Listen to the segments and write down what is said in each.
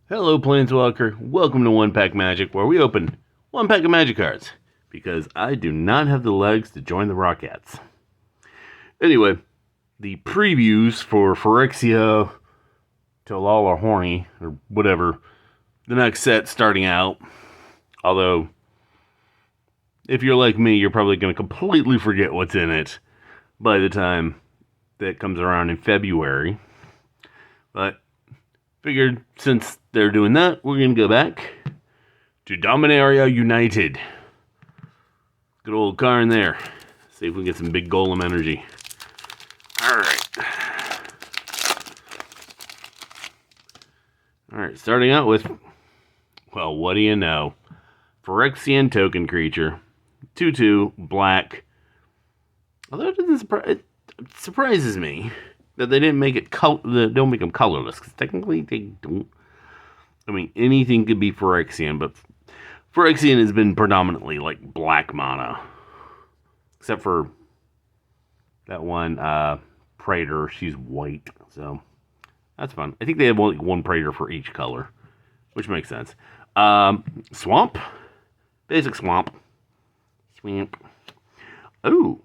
Hello, Planeswalker. Welcome to One Pack Magic, where we open one pack of Magic cards, because I do not have the legs to join the Rockettes. Anyway, the previews for Phyrexia, Talala Horny, or whatever, the next set starting out. Although, if you're like me, you're probably going to completely forget what's in it by the time that comes around in February. But figured since they're doing that, we're going to go back to Dominaria United. Good old car in there. See if we can get some big golem energy. Alright, starting out with, well, what do you know? Phyrexian token creature. 2/2, black. Although it surprises me that they didn't make it don't make them colorless, because technically they don't. I mean, anything could be Phyrexian, but Phyrexian has been predominantly like black mana, except for that one Praetor. She's white, so that's fun. I think they have one Praetor for each color, which makes sense. Swamp, basic swamp. Oh,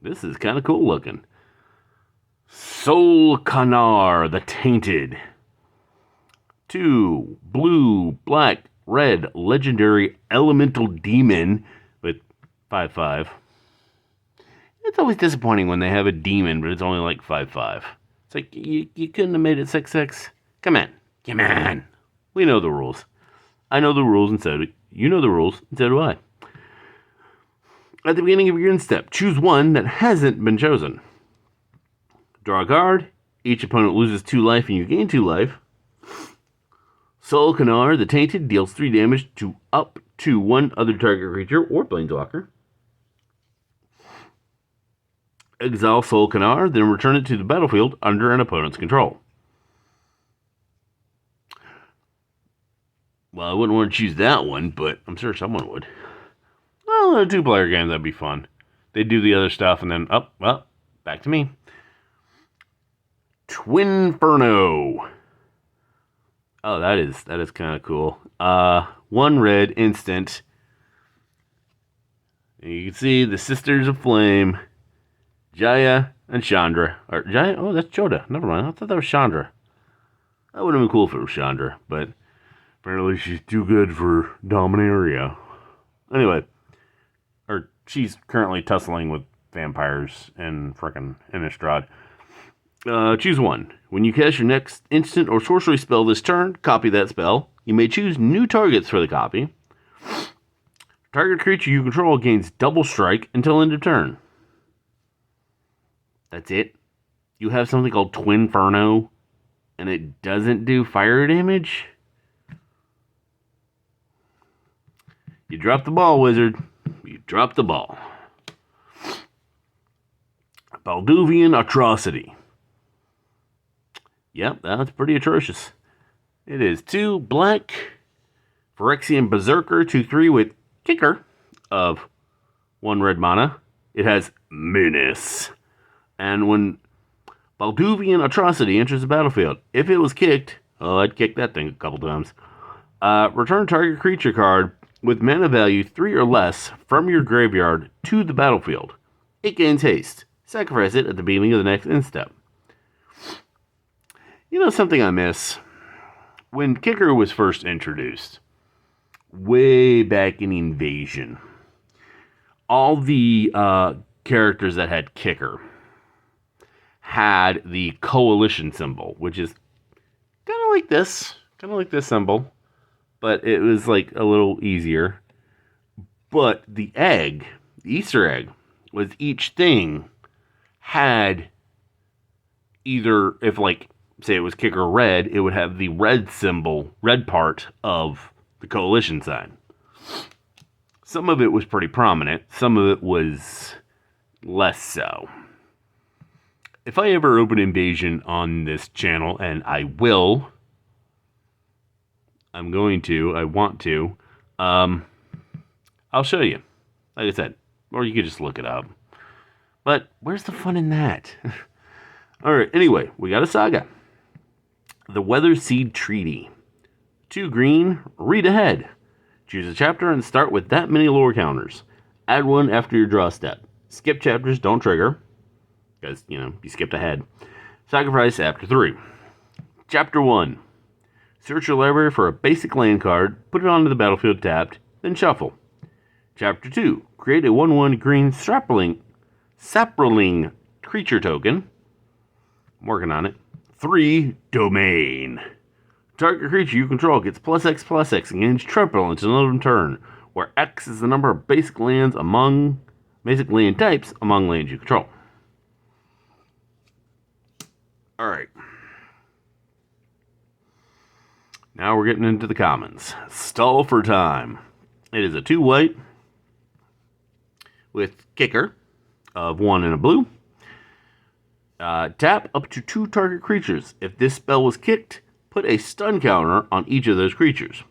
this is kind of cool looking. Solkanar the Tainted. 2 blue, black, red, legendary elemental demon with 5/5. It's always disappointing when they have a demon, but it's only like 5/5. It's like, you couldn't have made it 6/6. Come on. We know the rules. I know the rules, and so do you. Know the rules, and so do I. At the beginning of your end step, choose one that hasn't been chosen. Draw a card. Each opponent loses 2 life, and you gain 2 life. Solkanar the Tainted deals 3 damage to up to 1 other target creature or planeswalker. Exile Solkanar, then return it to the battlefield under an opponent's control. Well, I wouldn't want to choose that one, but I'm sure someone would. Well, in a 2-player game, that'd be fun. They'd do the other stuff, and then, back to me. Twinferno. Oh, that is kind of cool. 1 red instant. And you can see the Sisters of Flame, Jaya and Chandra. Or Jaya? Oh, that's Joda. Never mind. I thought that was Chandra. That would have been cool if it was Chandra, but apparently she's too good for Dominaria. Anyway, or she's currently tussling with vampires and frickin' Innistrad. Choose one. When you cast your next instant or sorcery spell this turn, copy that spell. You may choose new targets for the copy. Target creature you control gains double strike until end of turn. That's it. You have something called Twinferno, and it doesn't do fire damage? You dropped the ball, wizard. You dropped the ball. Balduvian Atrocity. Yep, that's pretty atrocious. It is 2 black, Phyrexian Berserker, 2/3 with kicker of 1 red mana. It has Menace. And when Balduvian Atrocity enters the battlefield, if it was kicked, I'd kick that thing a couple times. Return target creature card with mana value 3 or less from your graveyard to the battlefield. It gains haste. Sacrifice it at the beginning of the next end step. You know something I miss? When Kicker was first introduced, way back in Invasion, all the characters that had Kicker had the coalition symbol, which is kind of like this symbol, but it was like a little easier. But the Easter egg, was each thing had either, if like, say it was Kicker red, it would have the red symbol, red part of the coalition sign. Some of it was pretty prominent. Some of it was less so. If I ever open Invasion on this channel, and I will, I want to, I'll show you. Like I said, or you could just look it up. But where's the fun in that? Alright, anyway, we got a saga. The Weatherseed Treaty. 2 green, read ahead. Choose a chapter and start with that many lore counters. Add one after your draw step. Skip chapters don't trigger, because, you skipped ahead. Sacrifice after 3. Chapter 1. Search your library for a basic land card, put it onto the battlefield tapped, then shuffle. Chapter 2. Create a 1/1 green sapling creature token. I'm working on it. 3. Domain. Target creature you control gets +X/+X and gains trample until the end of turn, where X is the number of basic land types among lands you control. Alright. Now we're getting into the commons. Stall for Time. It is a 2 white with kicker of 1 and a blue. Tap up to 2 target creatures. If this spell was kicked, put a stun counter on each of those creatures.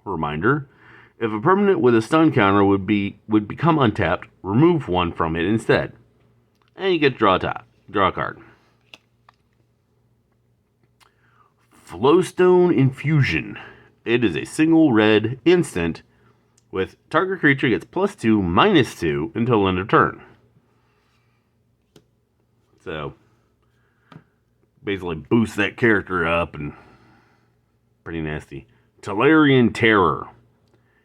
Reminder, if a permanent with a stun counter would become untapped, remove 1 from it instead. And you get to draw a card. Flowstone Infusion. It is a single red instant with target creature gets +2/-2 until end of turn. So basically boost that character up and pretty nasty. Talarian Terror.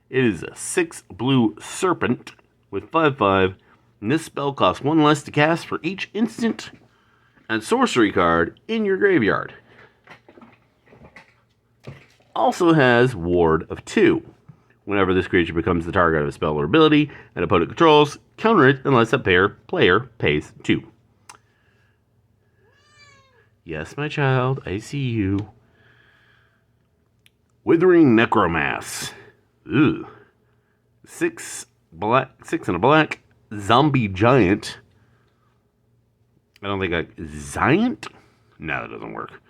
It is a 6 blue serpent with 5/5, and this spell costs 1 less to cast for each instant and sorcery card in your graveyard. Also has Ward of 2. Whenever this creature becomes the target of a spell or ability an opponent controls, counter it unless a player pays 2. Yes, my child, I see you. Withering Necromass. Ooh. 6 and a black. Zombie Giant. I don't think Giant? No, that doesn't work.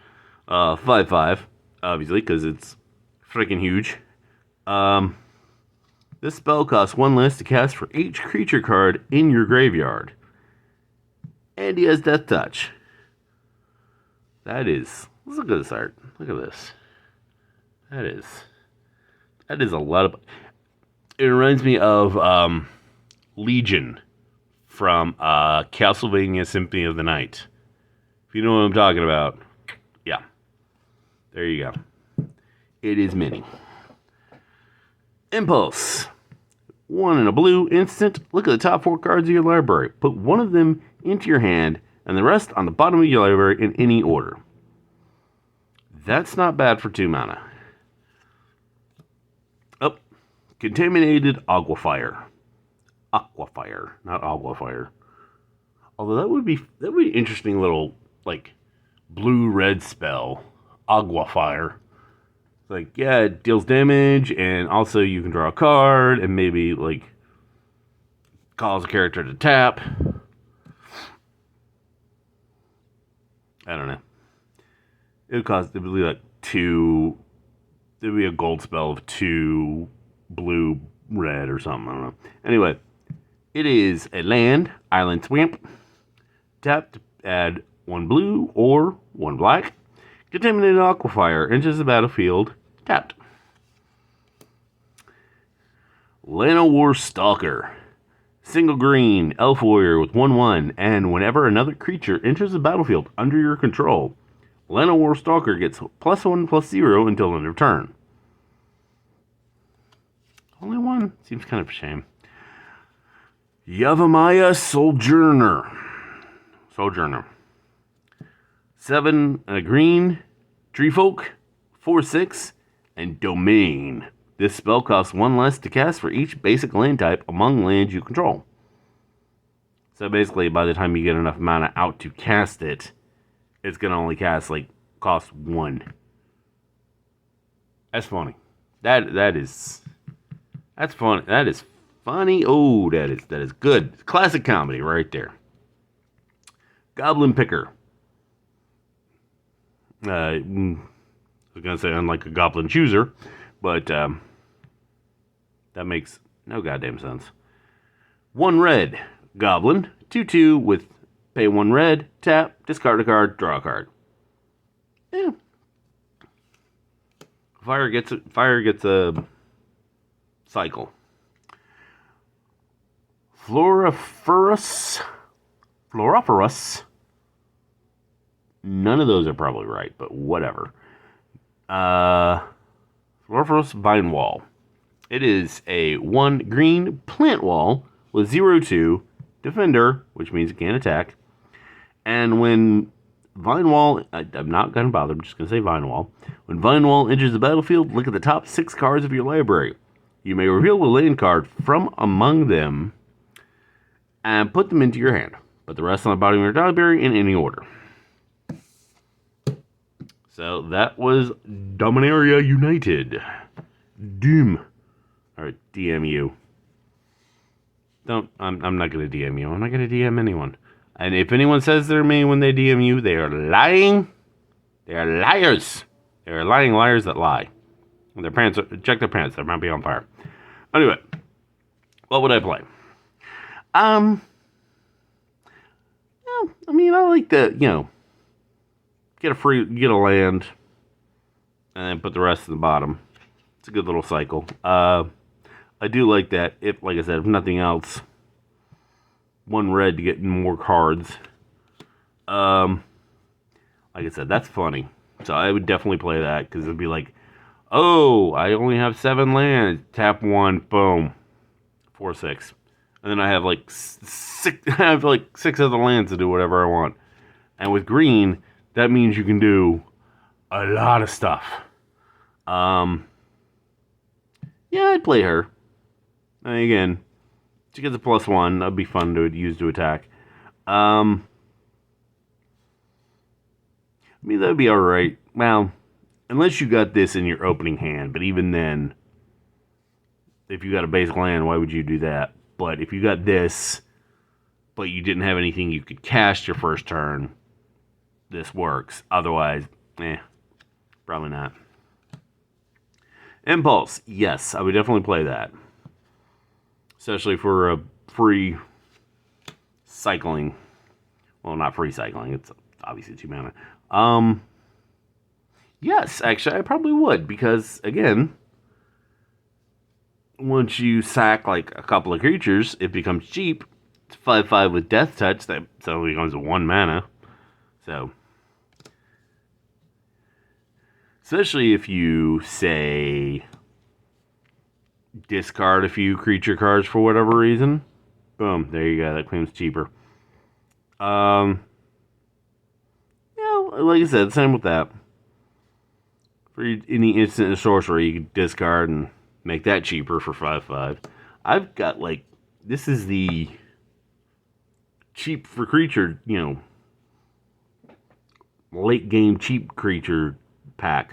5/5, obviously, because it's freaking huge. This spell costs 1 less to cast for each creature card in your graveyard. And he has Death Touch. Let's look at this art. Look at this. That is a lot of... It reminds me of Legion from Castlevania Symphony of the Night. If you know what I'm talking about. Yeah. There you go. It is mini. Impulse. 1 and a blue instant. Look at the top 4 cards of your library. Put one of them into your hand and the rest on the bottom of your library in any order. That's not bad for 2 mana. Oh, Contaminated Aguafire. Aquafire, not Aguafire. Although that would be an interesting little blue-red spell. Aguafire. It deals damage, and also you can draw a card, and maybe, cause a character to tap. I don't know. It would be 2... It would be a gold spell of 2 blue, red, or something. I don't know. Anyway, it is a land, Island Swamp. Tap to add 1 blue or 1 black. Contaminated Aquifer enters the battlefield, tapped. Llanowar Stalker. Single green, elf warrior with 1/1, and whenever another creature enters the battlefield under your control, Llanowar Stalker gets +1/+0 until end of turn. Only 1? Seems kind of a shame. Yavimaya Sojourner. 7 and a green, Treefolk, 4/6, and Domain. This spell costs 1 less to cast for each basic land type among lands you control. So basically, by the time you get enough mana out to cast it, it's going to only cost 1. That's funny. That's funny. That is funny. Oh, that is good. Classic comedy right there. Goblin Picker. I was going to say unlike a Goblin Chooser, but that makes no goddamn sense. 1 red Goblin, 2/2 with pay 1 red, tap, discard a card, draw a card. Yeah. Fire gets a cycle. Floriferous. None of those are probably right, but whatever. Floriferous Vine Wall. It is a 1 green plant wall with 0/2 defender, which means it can't attack. And when Vine Wall, I'm not going to bother, I'm just going to say Vine Wall. When Vine Wall enters the battlefield, look at the top 6 cards of your library. You may reveal a land card from among them and put them into your hand. Put the rest on the bottom of your library in any order. So that was Dominaria United. Doom. Or DMU. I'm not going to DM you. I'm not going to DM anyone. And if anyone says they're me when they DM you, they are lying. They are liars. They are lying liars that lie. And their pants, check their pants. They might be on fire. Anyway, what would I play? I like to, get a land, and then put the rest in the bottom. It's a good little cycle. I do like that. If, like I said, if nothing else, 1 red to get more cards. Like I said, that's funny. So I would definitely play that, because it'd be like, oh, I only have 7 lands. Tap 1, boom, 4/6, and then I have like 6. I have like 6 other lands to do whatever I want. And with green, that means you can do a lot of stuff. Yeah, I'd play her. And again, she gets a +1. That'd be fun to use to attack. That'd be alright. Well, unless you got this in your opening hand. But even then, if you got a basic land, why would you do that? But if you got this, but you didn't have anything you could cast your first turn, this works. Otherwise, probably not. Impulse. Yes, I would definitely play that. Especially for a free cycling. Well, not free cycling. It's obviously 2 mana. Yes, actually, I probably would. Because, again, once you sack like a couple of creatures, it becomes cheap. It's 5/5 with Death Touch. That suddenly becomes 1 mana. So, especially if you, say, discard a few creature cards for whatever reason. Boom, there you go. That claims cheaper. Like I said, same with that. For any instant and sorcery, you can discard and make that cheaper for 5/5. I've got, like, this is the cheap for creature, late game cheap creature pack.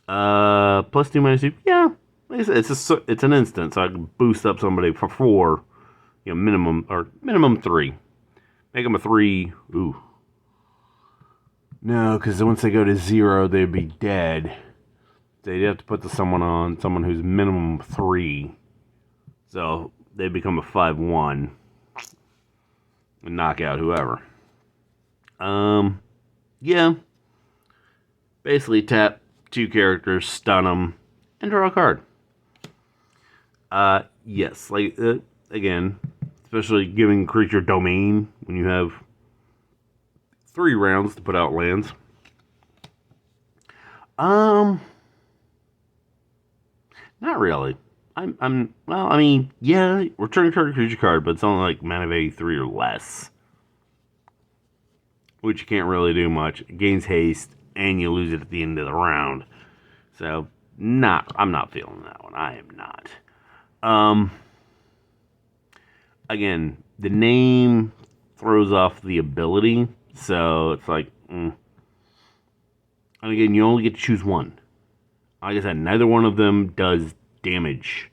+2 -2. Yeah, like I said, it's an instant, so I can boost up somebody for 4, minimum 3. Make them a 3. Ooh. No, because once they go to 0, they'd be dead. They'd have to put someone who's minimum 3. So they become a 5/1 and knock out whoever. Yeah. Basically tap 2 characters, stun them, and draw a card. Yes, like, again, especially giving creature domain when you have 3 rounds to put out lands. Not really. Yeah, return target creature card, but it's only like mana of 83 or less. Which you can't really do much. It gains haste, and you lose it at the end of the round. So, I'm not feeling that one. I am not. Again, the name throws off the ability, so it's like, And again, you only get to choose 1. Like I said, neither one of them does damage.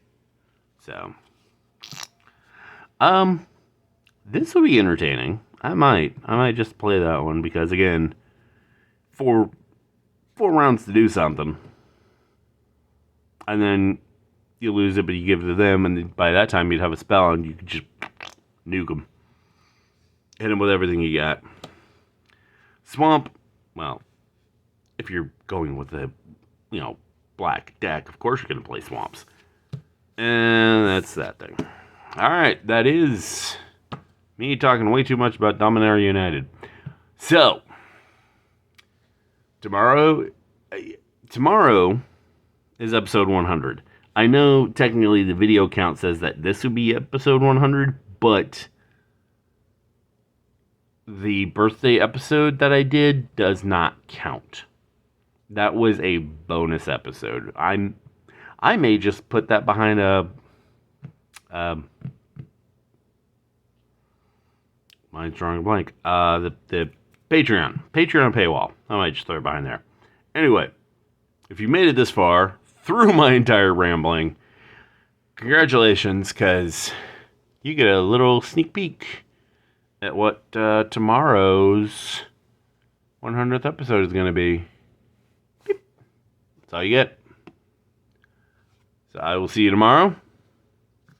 So, this would be entertaining. I might just play that one because, again, 4 rounds to do something, and then you lose it, but you give it to them, and by that time you'd have a spell, and you could just nuke them, hit them with everything you got. Swamp. Well, if you're going with the, black deck, of course you're going to play swamps. And that's that thing. Alright, that is me talking way too much about Dominaria United. So, tomorrow is episode 100. I know technically the video count says that this would be episode 100, but the birthday episode that I did does not count. That was a bonus episode. I may just put that behind a mine's drawing a blank. The Patreon paywall. I might just throw it behind there. Anyway, if you made it this far through my entire rambling, congratulations, because you get a little sneak peek at what tomorrow's 100th episode is going to be. Beep. That's all you get. So I will see you tomorrow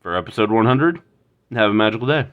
for episode 100. Have a magical day.